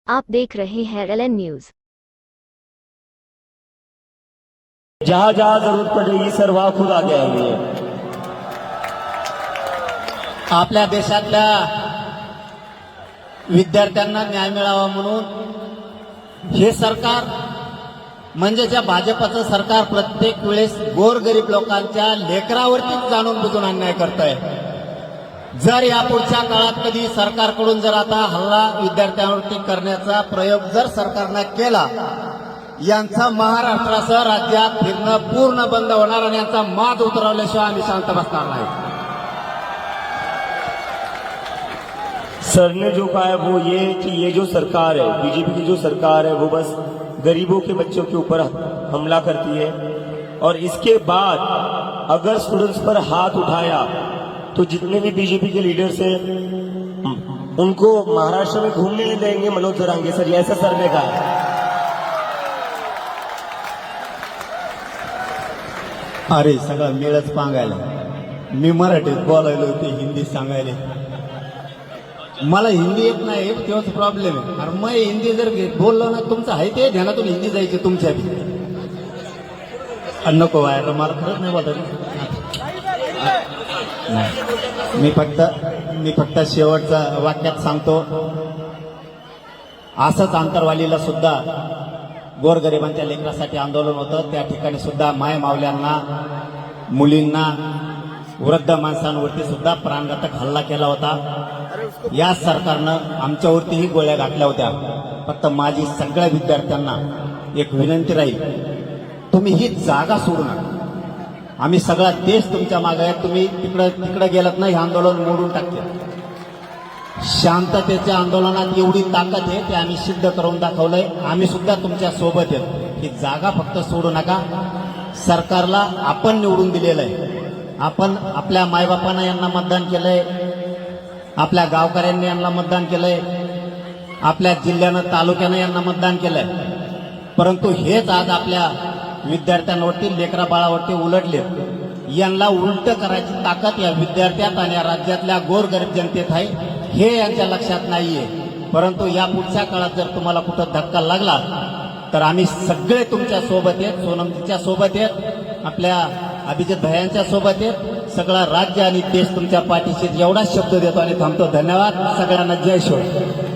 आप देख रहे हैं LN न्यूज। जहां जहां जरूरत पडेगी सर वहां खुद आगे आएंगे। आपल्या देशातल्या विद्यार्थ्यांना न्याय मिळावा म्हणून हे सरकार म्हणजे ज्या भाजपचं सरकार प्रत्येक वेळेस गोरगरीब लोकांच्या लेकरावरतीच जाणून बुजून अन्याय करत आहे। जर यापुढच्या काळात कधी सरकारकडून जर आता हल्ला विद्यार्थ्यांवरती करण्याचा प्रयोग जर सरकारने केला, यांचा महाराष्ट्रासह राज्यात फिरणं पूर्ण बंद होणार आणि यांचा माज उतरवल्याशिवाय आम्ही शांत बसणार नाही। सर ने जो कहा है वो ये कि ये जो सरकार है, बीजेपी की जो सरकार है, वो बस गरीबों के बच्चों के ऊपर हमला करती है और इसके बाद अगर स्टूडेंट्स पर हाथ उठाया तो जितने भी बीजेपी के लीडर्स हैं उनको महाराष्ट्र में घूमने नहीं देंगे मनोज जरांगे सर, ऐसा सर ने कहा। अरे सगळं मेळच पांगायला, मी मराठीत बोलायलो होते हिंदी सांगायला, मला हिंदी येत नाही तेव्हाच प्रॉब्लेम आहे। अरे मग हिंदी जर बोललो ना तुमचं आहे ते ध्यानातून हिंदी जायची तुमच्या बी नको व्हायला, मला खरंच नाही बोलत। मी फक्त शेवटचं वाक्यात सांगतो, असंच आंतरवालीला सुद्धा गोरगरिबांच्या लेकरासाठी आंदोलन होतं, त्या ठिकाणी सुद्धा माय मावल्यांना, मुलींना, वृद्ध माणसांवरती सुद्धा प्राणघातक हल्ला केला होता। या सरकारनं आमच्यावरतीही गोळ्या घातल्या होत्या। फक्त माझी सगळ्या विद्यार्थ्यांना एक विनंती राहील, तुम्ही ही जागा सोडू नका। आम्ही सगळा देश तुमच्या मागे आहे, तुम्ही तिकडे गेलात नाही, हे आंदोलन मोडून टाकते। शांततेच्या आंदोलनात एवढी ताकद आहे ते आम्ही सिद्ध करून दाखवलंय। आम्ही सुद्धा तुमच्या सोबत आहेत, ही जागा फक्त सोडू नका। सरकारला आपण निवडून दिलेलं आहे, आपण आपल्या मायबापांना यांना मतदान केलंय, आपल्या गावकऱ्यांनी यांना मतदान केलंय, आपल्या जिल्ह्यानं तालुक्यानं यांना मतदान केलंय, परंतु हेच आज आपल्या विद्यार्थ्यांवरती लेकरा बाळावरती उलटले। यांना उलट करायची ताकद या विद्यार्थ्यात आणि या राज्यातल्या गोरगरीब जनतेत आहे, हे यांच्या लक्षात नाहीये। परंतु या पुढच्या काळात जर तुम्हाला कुठं धक्का लागला तर आम्ही सगळे तुमच्या सोबत आहेत, सोनमजीच्या सोबत आहेत, आपल्या अभिजित भयांच्या सोबत आहेत, सगळा राज्य आणि देश तुमच्या पाठीशी एवढा शब्द देतो आणि थांबतो। धन्यवाद सगळ्यांना, जय शिवराय।